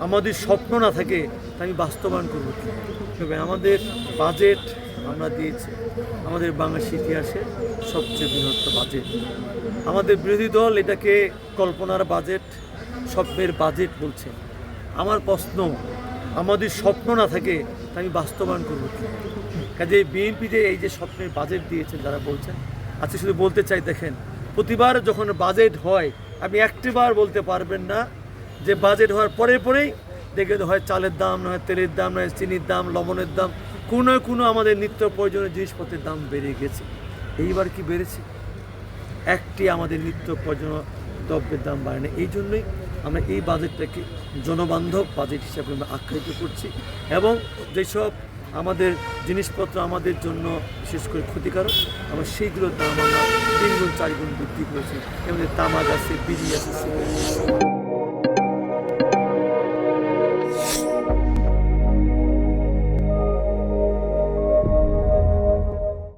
আমাদের স্বপ্ন না থাকে তা আমি বাস্তবায়ন করবো কি? তবে আমাদের বাজেট আমরা দিয়েছি আমাদের বাংলাদেশ ইতিহাসে সবচেয়ে বৃহত্তর বাজেট। আমাদের বিরোধী দল এটাকে কল্পনার বাজেট, স্বপ্নের বাজেট বলছে। আমার প্রশ্ন, আমাদের স্বপ্ন না থাকে তা আমি বাস্তবায়ন করবো কি? কাজে বিএনপিতে এই যে স্বপ্নের বাজেট দিয়েছেন যারা বলছেন, আজকে শুধু বলতে চাই, দেখেন প্রতিবার যখন বাজেট হয় আপনি একটিবার বলতে পারবেন না যে বাজেট হওয়ার পরেই দেখে হয় চালের দাম, না হয় তেলের দাম, না হয় চিনির দাম, লবণের দাম, কোনো আমাদের নিত্য প্রয়োজনীয় জিনিসপত্রের দাম বেড়ে গেছে। এইবার কি বেড়েছে? একটি আমাদের নিত্য প্রয়োজনীয় দ্রব্যের দাম বাড়ে না। এই জন্যই আমরা এই বাজেটটাকে জনবান্ধব বাজেট হিসাবে আমরা আখ্যায়িত করছি, এবং যেসব আমাদের জিনিসপত্র আমাদের জন্য বিশেষ করে ক্ষতিকারক আমরা সেইগুলোর দাম আমরা 3 গুণ 4 গুণ বৃদ্ধি করেছি। আমাদের তামাক আছে, বিড়ি আছে, সিগারেট আছে।